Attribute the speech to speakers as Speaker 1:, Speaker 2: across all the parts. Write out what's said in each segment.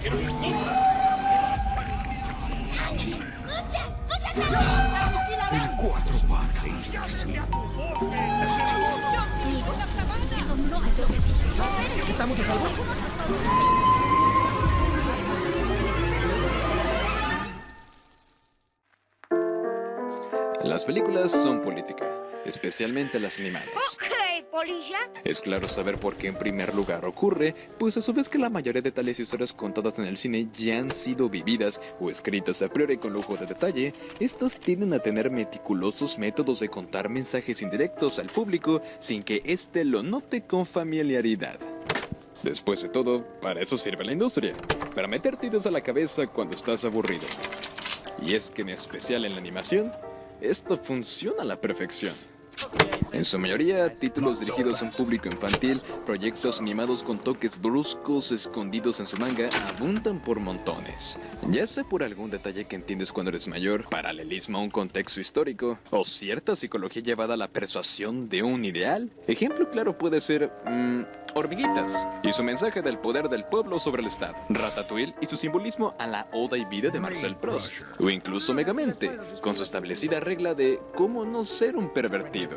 Speaker 1: En cuatro patas. ¿Estamos a salvo?
Speaker 2: Las películas son política, especialmente las animadas.
Speaker 3: Ok, polilla.
Speaker 2: Es claro saber por qué en primer lugar ocurre, pues a su vez que la mayoría de tales historias contadas en el cine ya han sido vividas o escritas a priori con lujo de detalle, estas tienden a tener meticulosos métodos de contar mensajes indirectos al público sin que éste lo note con familiaridad. Después de todo, para eso sirve la industria, para meterte ideas a la cabeza cuando estás aburrido. Y es que en especial en la animación, esto funciona a la perfección. En su mayoría, títulos dirigidos a un público infantil, proyectos animados con toques bruscos escondidos en su manga, abundan por montones. Ya sea por algún detalle que entiendes cuando eres mayor, paralelismo a un contexto histórico, o cierta psicología llevada a la persuasión de un ideal. Ejemplo claro puede ser, Hormiguitas y su mensaje del poder del pueblo sobre el Estado, Ratatouille y su simbolismo a la oda y vida de Marcel Proust, o incluso Megamente, con su establecida regla de cómo no ser un pervertido.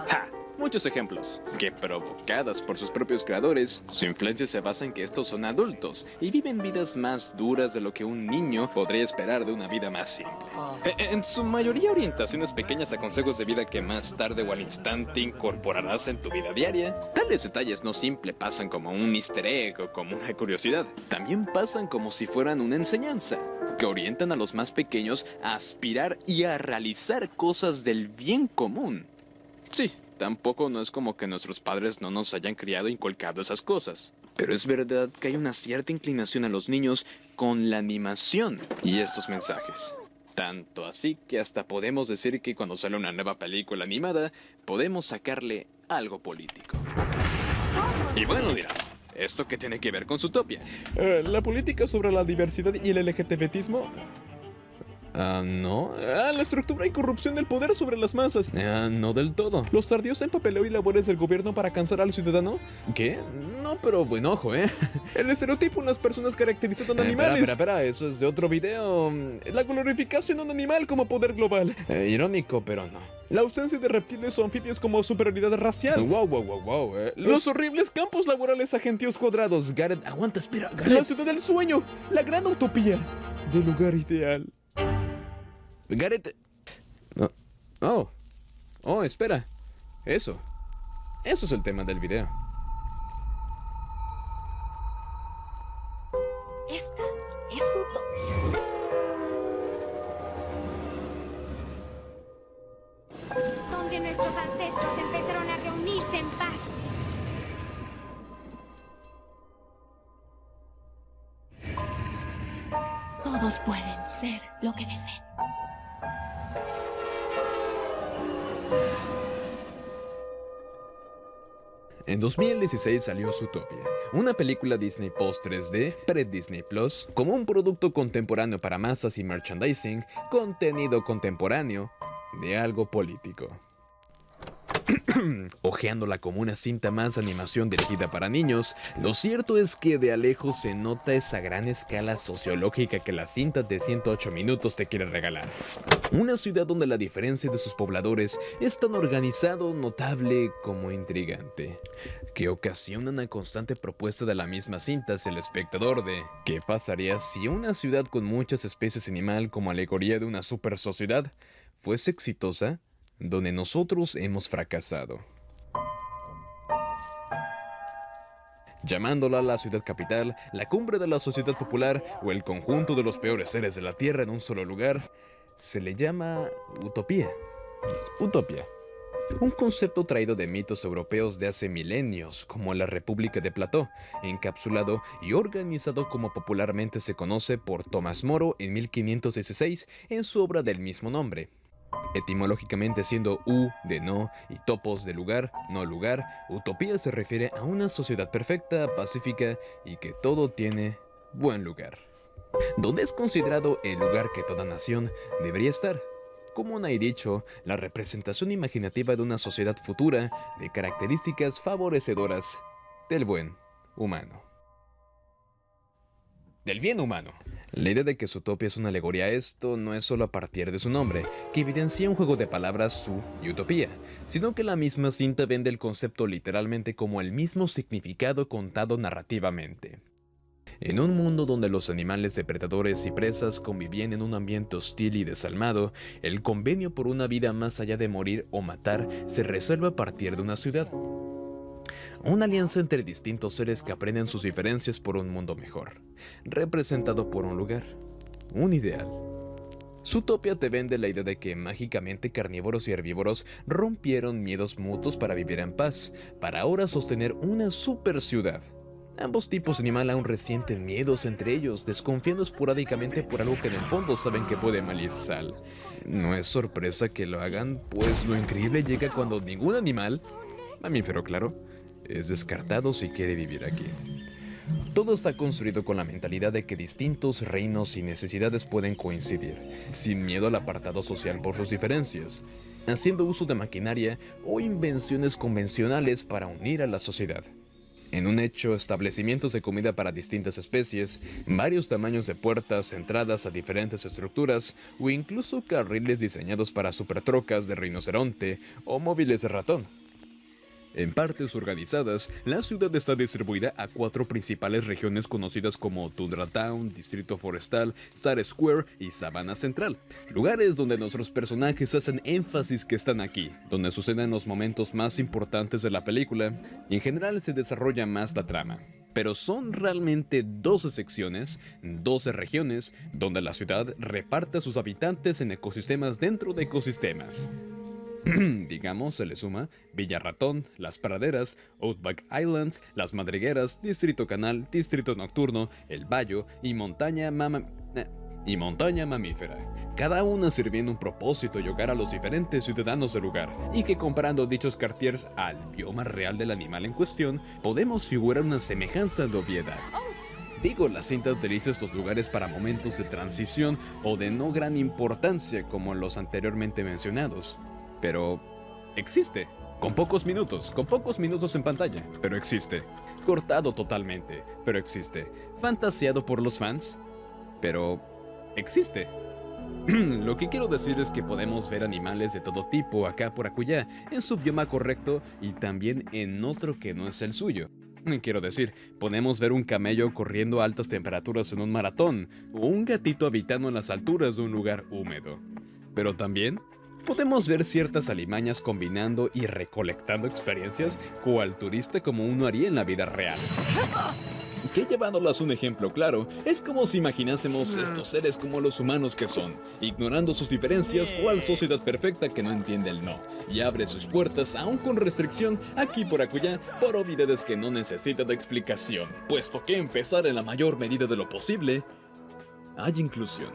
Speaker 2: ¡Ja! Muchos ejemplos, que provocadas por sus propios creadores, su influencia se basa en que estos son adultos y viven vidas más duras de lo que un niño podría esperar de una vida más simple. En su mayoría orientaciones pequeñas a consejos de vida que más tarde o al instante incorporarás en tu vida diaria. Tales detalles no simple pasan como un easter egg o como una curiosidad, también pasan como si fueran una enseñanza, que orientan a los más pequeños a aspirar y a realizar cosas del bien común. Sí, tampoco no es como que nuestros padres no nos hayan criado e inculcado esas cosas. Pero es verdad que hay una cierta inclinación a los niños con la animación y estos mensajes. Tanto así que hasta podemos decir que cuando sale una nueva película animada, podemos sacarle algo político. Y bueno, dirás, ¿esto qué tiene que ver con Zootopia?
Speaker 4: La política sobre la diversidad y el LGTBismo.
Speaker 2: No.
Speaker 4: La estructura y corrupción del poder sobre las masas.
Speaker 2: No del todo.
Speaker 4: Los tardíos en papeleo y labores del gobierno para cansar al ciudadano.
Speaker 2: ¿Qué? No, pero buen ojo, ¿eh?
Speaker 4: El estereotipo en las personas caracterizando a animales.
Speaker 2: Espera, eso es de otro video.
Speaker 4: La glorificación de un animal como poder global.
Speaker 2: Irónico, pero no.
Speaker 4: La ausencia de reptiles o anfibios como superioridad racial.
Speaker 2: Wow.
Speaker 4: Los horribles campos laborales a gentíos cuadrados.
Speaker 2: Gareth, aguanta, espera.
Speaker 4: La
Speaker 2: Gareth.
Speaker 4: ciudad del sueño. La gran utopía del lugar ideal.
Speaker 2: Gareth. Espera. Eso es el tema del video.
Speaker 3: Esta es Zootopia. Donde nuestros ancestros empezaron a reunirse en paz. Todos pueden ser lo que deseen.
Speaker 2: En 2016 salió Zootopia, una película Disney Post 3D, pre-Disney Plus, como un producto contemporáneo para masas y merchandising, contenido contemporáneo de algo político. Ojeándola como una cinta más de animación dirigida para niños, lo cierto es que de a lejos se nota esa gran escala sociológica que la cinta de 108 minutos te quiere regalar. Una ciudad donde la diferencia de sus pobladores es tan organizado, notable como intrigante, que ocasiona una constante propuesta de la misma cinta hacia el espectador de ¿qué pasaría si una ciudad con muchas especies animal como alegoría de una super sociedad fuese exitosa, donde nosotros hemos fracasado? Llamándola la ciudad capital, la cumbre de la sociedad popular o el conjunto de los peores seres de la tierra en un solo lugar, se le llama utopía. Utopia. Un concepto traído de mitos europeos de hace milenios, como la República de Plató, encapsulado y organizado como popularmente se conoce por Tomás Moro en 1516 en su obra del mismo nombre. Etimológicamente siendo de no y topos de lugar, no lugar, utopía se refiere a una sociedad perfecta, pacífica y que todo tiene buen lugar, donde es considerado el lugar que toda nación debería estar. Como hay dicho, la representación imaginativa de una sociedad futura de características favorecedoras del buen humano. del bien humano. La idea de que Zootopia es una alegoría a esto no es solo a partir de su nombre, que evidencia un juego de palabras su y utopía, sino que la misma cinta vende el concepto literalmente como el mismo significado contado narrativamente. En un mundo donde los animales depredadores y presas convivían en un ambiente hostil y desalmado, el convenio por una vida más allá de morir o matar se resuelve a partir de una ciudad. Una alianza entre distintos seres que aprenden sus diferencias por un mundo mejor, representado por un lugar, un ideal. Zootopia te vende la idea de que mágicamente carnívoros y herbívoros rompieron miedos mutuos para vivir en paz, para ahora sostener una super ciudad. Ambos tipos de animal aún resienten miedos entre ellos, desconfiando esporádicamente por algo que en el fondo saben que puede malir sal. No es sorpresa que lo hagan, pues lo increíble llega cuando ningún animal, mamífero claro, es descartado si quiere vivir aquí. Todo está construido con la mentalidad de que distintos reinos y necesidades pueden coincidir, sin miedo al apartado social por sus diferencias, haciendo uso de maquinaria o invenciones convencionales para unir a la sociedad. En un hecho, establecimientos de comida para distintas especies, varios tamaños de puertas, entradas a diferentes estructuras o incluso carriles diseñados para supertrocas de rinoceronte o móviles de ratón. En partes organizadas, la ciudad está distribuida a 4 principales regiones conocidas como Tundra Town, Distrito Forestal, Star Square y Sabana Central. Lugares donde nuestros personajes hacen énfasis que están aquí, donde suceden los momentos más importantes de la película y en general se desarrolla más la trama. Pero son realmente 12 secciones, 12 regiones, donde la ciudad reparte a sus habitantes en ecosistemas dentro de ecosistemas. Digamos, se le suma Villa Ratón, Las Praderas, Outback Islands, Las Madrigueras, Distrito Canal, Distrito Nocturno, El Bayo y Montaña Mamífera, cada una sirviendo un propósito y hogar a los diferentes ciudadanos del lugar, y que comparando dichos quartiers al bioma real del animal en cuestión, podemos figurar una semejanza de obviedad. Digo, la cinta utiliza estos lugares para momentos de transición o de no gran importancia como los anteriormente mencionados. Pero existe, con pocos minutos en pantalla, pero existe. Cortado totalmente, pero existe. Fantaseado por los fans, pero existe. Lo que quiero decir es que podemos ver animales de todo tipo acá por acullá, en su bioma correcto y también en otro que no es el suyo. Quiero decir, podemos ver un camello corriendo a altas temperaturas en un maratón, o un gatito habitando en las alturas de un lugar húmedo. Pero también podemos ver ciertas alimañas combinando y recolectando experiencias cual turista como uno haría en la vida real. Que llevándolas un ejemplo claro, es como si imaginásemos estos seres como los humanos que son, ignorando sus diferencias cual sociedad perfecta que no entiende el no, y abre sus puertas aún con restricción aquí por acullá por obviedades que no necesitan de explicación, puesto que empezar en la mayor medida de lo posible, hay inclusión.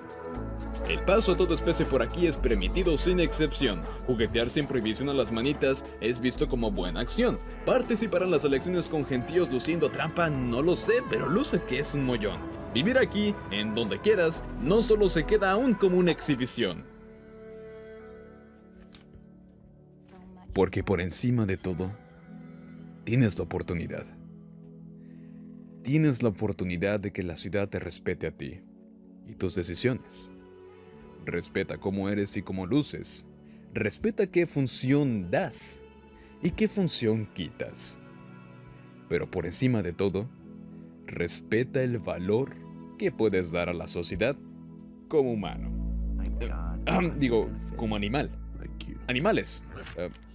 Speaker 2: El paso a toda especie por aquí es permitido sin excepción. Juguetear sin prohibición a las manitas es visto como buena acción. Participar en las elecciones con gentíos luciendo trampa no lo sé, pero luce que es un mollón. Vivir aquí, en donde quieras, no solo se queda aún como una exhibición. Porque por encima de todo, tienes la oportunidad. Tienes la oportunidad de que la ciudad te respete a ti y tus decisiones. Respeta cómo eres y cómo luces. Respeta qué función das y qué función quitas. Pero por encima de todo, respeta el valor que puedes dar a la sociedad como humano. Digo, como animal. Animales.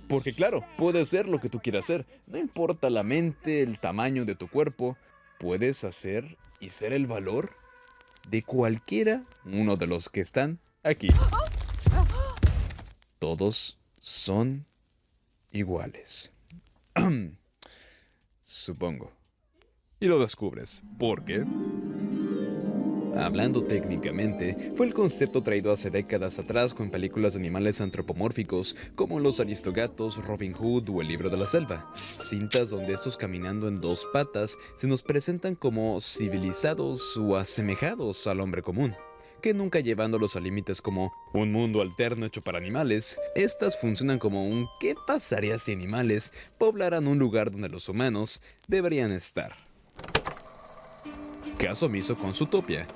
Speaker 2: Porque claro, puedes ser lo que tú quieras ser. No importa la mente, el tamaño de tu cuerpo. Puedes hacer y ser el valor de cualquiera uno de los que están aquí. Todos son iguales. Supongo. Y lo descubres. ¿Por qué? Hablando técnicamente, fue el concepto traído hace décadas atrás con películas de animales antropomórficos como Los Aristogatos, Robin Hood o El Libro de la Selva. Cintas donde estos caminando en 2 patas se nos presentan como civilizados o asemejados al hombre común, que nunca llevándolos a límites como un mundo alterno hecho para animales, estas funcionan como un ¿qué pasaría si animales poblaran un lugar donde los humanos deberían estar? caso omiso con Zootopia,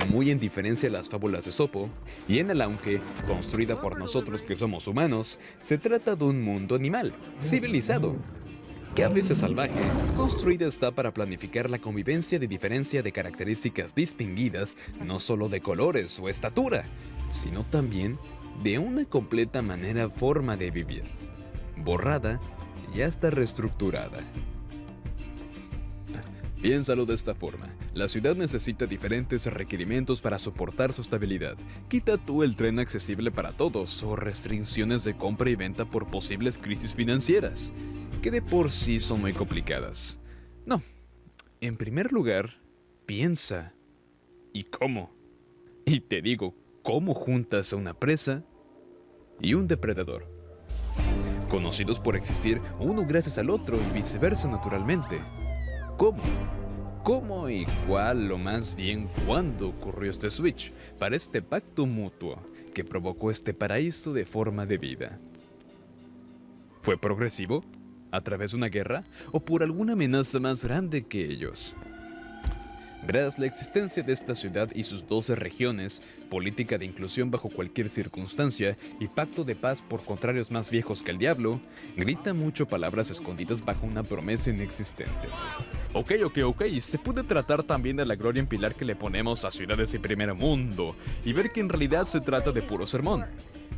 Speaker 2: muy en diferencia a las fábulas de Esopo, y en el aunque, construida por nosotros que somos humanos, se trata de un mundo animal, civilizado, que a veces salvaje, construida está para planificar la convivencia de diferencia de características distinguidas, no solo de colores o estatura, sino también de una completa forma de vivir, borrada y hasta reestructurada. Piénsalo de esta forma. La ciudad necesita diferentes requerimientos para soportar su estabilidad. Quita tú el tren accesible para todos o restricciones de compra y venta por posibles crisis financieras, que de por sí son muy complicadas. No. En primer lugar, piensa. ¿Y cómo? Y te digo, ¿cómo juntas a una presa y un depredador? Conocidos por existir uno gracias al otro y viceversa naturalmente. ¿Cómo? ¿Cómo y cuál, o más bien cuándo ocurrió este switch para este pacto mutuo que provocó este paraíso de forma de vida? ¿Fue progresivo? ¿A través de una guerra? ¿O por alguna amenaza más grande que ellos? Verás, la existencia de esta ciudad y sus 12 regiones, política de inclusión bajo cualquier circunstancia y pacto de paz por contrarios más viejos que el diablo, grita mucho palabras escondidas bajo una promesa inexistente. Ok, se puede tratar también de la gloria en pilar que le ponemos a ciudades de primer mundo y ver que en realidad se trata de puro sermón.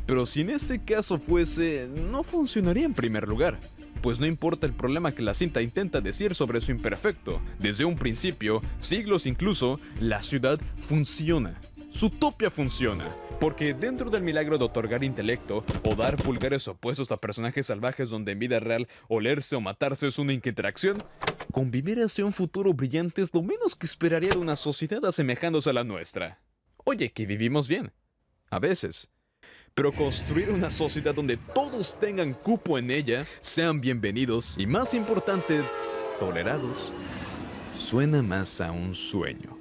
Speaker 2: Pero si en ese caso fuese, no funcionaría en primer lugar. Pues no importa el problema que la cinta intenta decir sobre su imperfecto. Desde un principio, siglos incluso, la ciudad funciona. Zootopia funciona. Porque dentro del milagro de otorgar intelecto o dar pulgares opuestos a personajes salvajes donde en vida real olerse o matarse es una interacción, convivir hacia un futuro brillante es lo menos que esperaría de una sociedad asemejándose a la nuestra. Oye, que vivimos bien. A veces. Pero construir una sociedad donde todos tengan cupo en ella, sean bienvenidos y, más importante, tolerados, suena más a un sueño.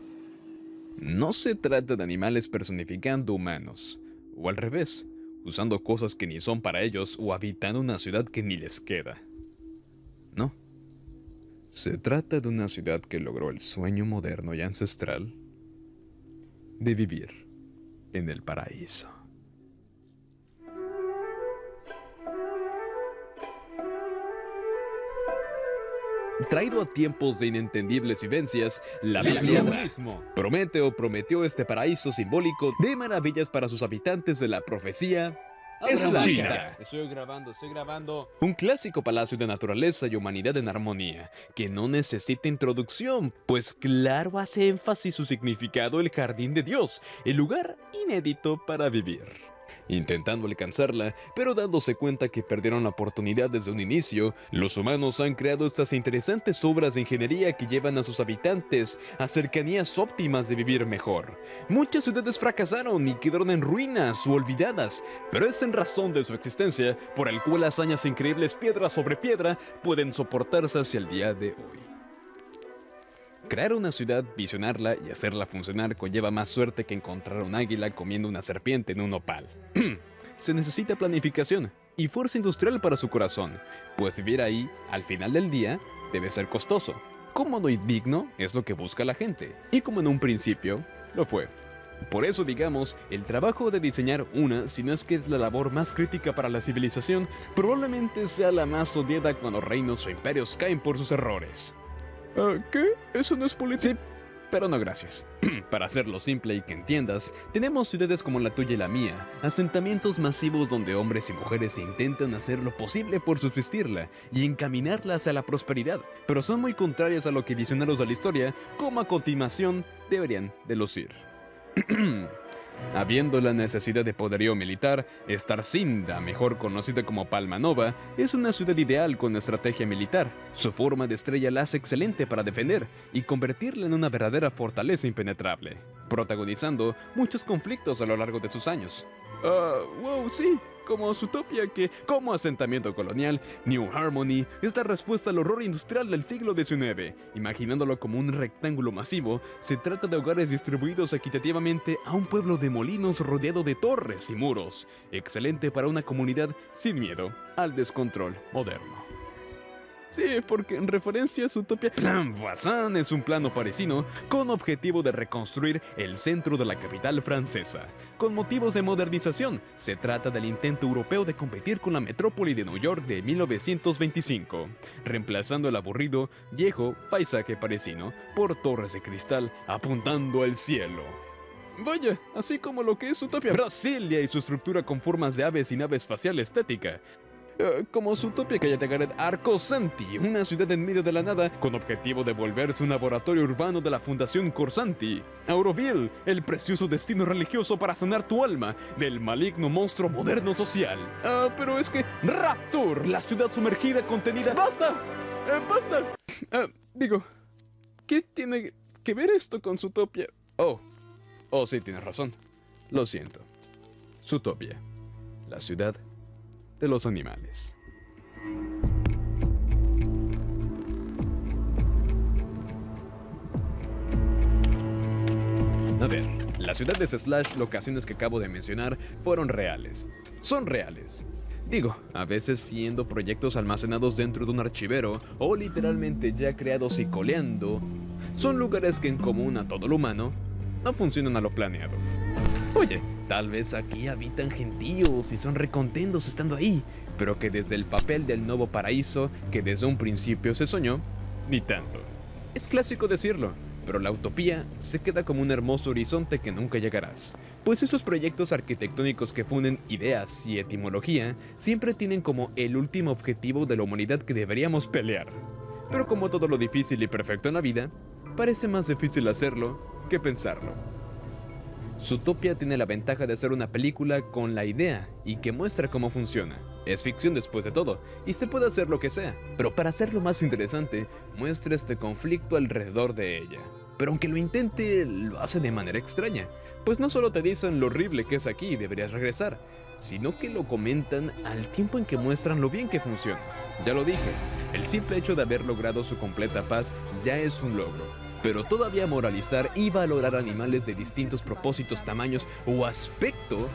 Speaker 2: No se trata de animales personificando humanos, o al revés, usando cosas que ni son para ellos o habitando una ciudad que ni les queda. No. Se trata de una ciudad que logró el sueño moderno y ancestral de vivir en el paraíso. Traído a tiempos de inentendibles vivencias, la Biblia mismo prometió este paraíso simbólico de maravillas para sus habitantes de la profecía. Es la China. Estoy grabando. Un clásico palacio de naturaleza y humanidad en armonía, que no necesita introducción, pues claro hace énfasis su significado el jardín de Dios, el lugar inédito para vivir. Intentando alcanzarla, pero dándose cuenta que perdieron la oportunidad desde un inicio, los humanos han creado estas interesantes obras de ingeniería que llevan a sus habitantes a cercanías óptimas de vivir mejor. Muchas ciudades fracasaron y quedaron en ruinas o olvidadas, pero es en razón de su existencia por el cual hazañas increíbles piedra sobre piedra pueden soportarse hacia el día de hoy. Crear una ciudad, visionarla y hacerla funcionar conlleva más suerte que encontrar un águila comiendo una serpiente en un nopal. Se necesita planificación y fuerza industrial para su corazón, pues vivir ahí, al final del día, debe ser costoso. Cómodo y digno es lo que busca la gente, y como en un principio, lo fue. Por eso, digamos, el trabajo de diseñar una, si no es que es la labor más crítica para la civilización, probablemente sea la más odiada cuando reinos o imperios caen por sus errores. ¿Qué? ¿Eso no es política? Sí, pero no gracias. Para hacerlo simple y que entiendas, tenemos ciudades como la tuya y la mía, asentamientos masivos donde hombres y mujeres intentan hacer lo posible por subsistirla y encaminarla hacia la prosperidad, pero son muy contrarias a lo que visionarios de la historia, como a continuación, deberían de lucir. Habiendo la necesidad de poderío militar, Starcinda, mejor conocida como Palma Nova, es una ciudad ideal con estrategia militar. Su forma de estrella la hace excelente para defender y convertirla en una verdadera fortaleza impenetrable, protagonizando muchos conflictos a lo largo de sus años. Sí, como Zootopia, que, como asentamiento colonial, New Harmony es la respuesta al horror industrial del siglo XIX. Imaginándolo como un rectángulo masivo, se trata de hogares distribuidos equitativamente a un pueblo de molinos rodeado de torres y muros, excelente para una comunidad sin miedo al descontrol moderno. Sí, porque en referencia a su utopía, Plan Voisin es un plano parisino con objetivo de reconstruir el centro de la capital francesa. Con motivos de modernización, se trata del intento europeo de competir con la metrópoli de New York de 1925, reemplazando el aburrido, viejo paisaje parisino por torres de cristal apuntando al cielo. Vaya, así como lo que es Utopia Brasilia y su estructura con formas de aves y nave espacial estética. Como su utopia Calle de Gareth Arcosanti, una ciudad en medio de la nada con objetivo de volverse un laboratorio urbano de la Fundación Corsanti. Auroville, el precioso destino religioso para sanar tu alma del maligno monstruo moderno social. Pero es que Rapture, la ciudad sumergida contenida... ¡Basta! ¡Basta! Digo, ¿qué tiene que ver esto con Zootopia? Oh, sí, tienes razón. Lo siento. Zootopia, la ciudad de los animales. A ver, las ciudades / locaciones que acabo de mencionar fueron reales. Son reales. Digo, a veces siendo proyectos almacenados dentro de un archivero o literalmente ya creados y coleando, son lugares que en común a todo lo humano no funcionan a lo planeado. Oye, tal vez aquí habitan gentíos y son recontentos estando ahí, pero que desde el papel del nuevo paraíso que desde un principio se soñó, ni tanto. Es clásico decirlo, pero la utopía se queda como un hermoso horizonte que nunca llegarás, pues esos proyectos arquitectónicos que funden ideas y etimología siempre tienen como el último objetivo de la humanidad que deberíamos pelear. Pero como todo lo difícil y perfecto en la vida, parece más difícil hacerlo que pensarlo. Zootopia tiene la ventaja de ser una película con la idea y que muestra cómo funciona. Es ficción después de todo, y se puede hacer lo que sea, pero para hacerlo más interesante, muestra este conflicto alrededor de ella. Pero aunque lo intente, lo hace de manera extraña, pues no solo te dicen lo horrible que es aquí y deberías regresar, sino que lo comentan al tiempo en que muestran lo bien que funciona. Ya lo dije, el simple hecho de haber logrado su completa paz ya es un logro. Pero todavía moralizar y valorar animales de distintos propósitos, tamaños o aspecto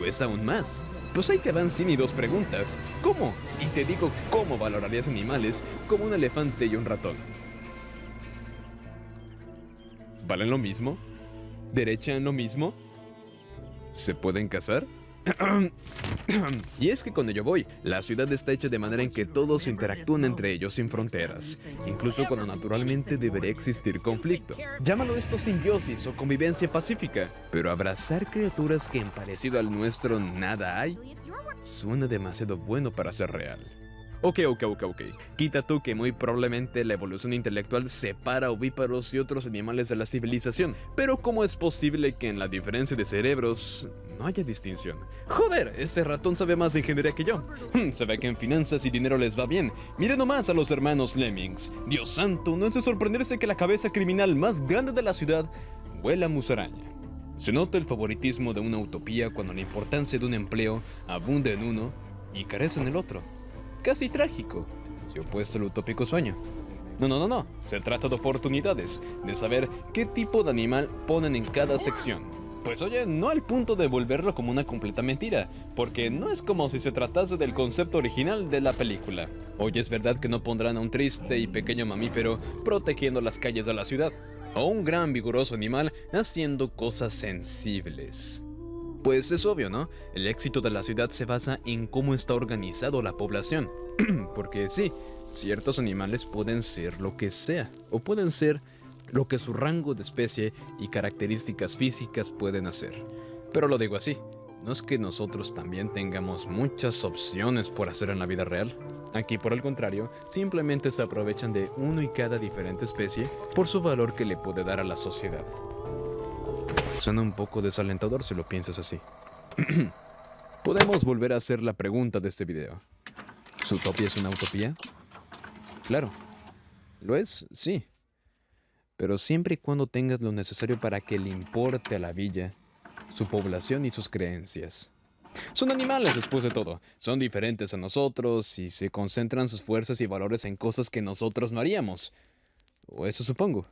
Speaker 2: es aún más. Pues ahí te van 100 y 2 preguntas. ¿Cómo? Y te digo cómo valorarías animales como un elefante y un ratón. ¿Valen lo mismo? ¿Derechan lo mismo? ¿Se pueden casar? Y es que cuando yo voy, la ciudad está hecha de manera en que todos interactúan entre ellos sin fronteras, incluso cuando naturalmente debería existir conflicto. Llámalo esto simbiosis o convivencia pacífica, pero abrazar criaturas que en parecido al nuestro nada hay, suena demasiado bueno para ser real. Ok. Quita tú que muy probablemente la evolución intelectual separa ovíparos y otros animales de la civilización. Pero ¿cómo es posible que en la diferencia de cerebros no haya distinción? Joder, ese ratón sabe más de ingeniería que yo. Se ve que en finanzas y dinero les va bien. Miren nomás a los hermanos Lemmings. Dios santo, no es de sorprenderse que la cabeza criminal más grande de la ciudad huela a musaraña. Se nota el favoritismo de una utopía cuando la importancia de un empleo abunda en uno y carece en el otro. Casi trágico, si opuesto al utópico sueño. No. Se trata de oportunidades, de saber qué tipo de animal ponen en cada sección. Pues oye, no al punto de volverlo como una completa mentira, porque no es como si se tratase del concepto original de la película. Oye, es verdad que no pondrán a un triste y pequeño mamífero protegiendo las calles de la ciudad, o un gran vigoroso animal haciendo cosas sensibles. Pues es obvio, ¿no? El éxito de la ciudad se basa en cómo está organizado la población. Porque sí, ciertos animales pueden ser lo que sea, o pueden ser lo que su rango de especie y características físicas pueden hacer. Pero lo digo así, no es que nosotros también tengamos muchas opciones por hacer en la vida real. Aquí, por el contrario, simplemente se aprovechan de uno y cada diferente especie por su valor que le puede dar a la sociedad. Suena un poco desalentador si lo piensas así. Podemos volver a hacer la pregunta de este video. ¿Zootopia es una utopía? Claro. ¿Lo es? Sí. Pero siempre y cuando tengas lo necesario para que le importe a la villa, su población y sus creencias. Son animales después de todo. Son diferentes a nosotros y se concentran sus fuerzas y valores en cosas que nosotros no haríamos. O eso supongo.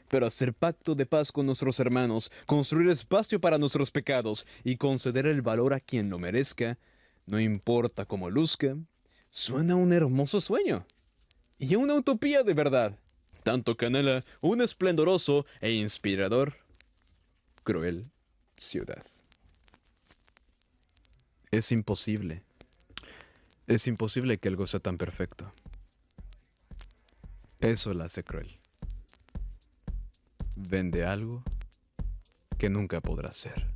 Speaker 2: Pero hacer pacto de paz con nuestros hermanos, construir espacio para nuestros pecados y conceder el valor a quien lo merezca, no importa cómo luzca, suena un hermoso sueño. y una utopía de verdad. Tanto que anhela un esplendoroso e inspirador, cruel ciudad. Es imposible. Es imposible que algo sea tan perfecto. Eso la hace cruel. Vende algo que nunca podrá ser.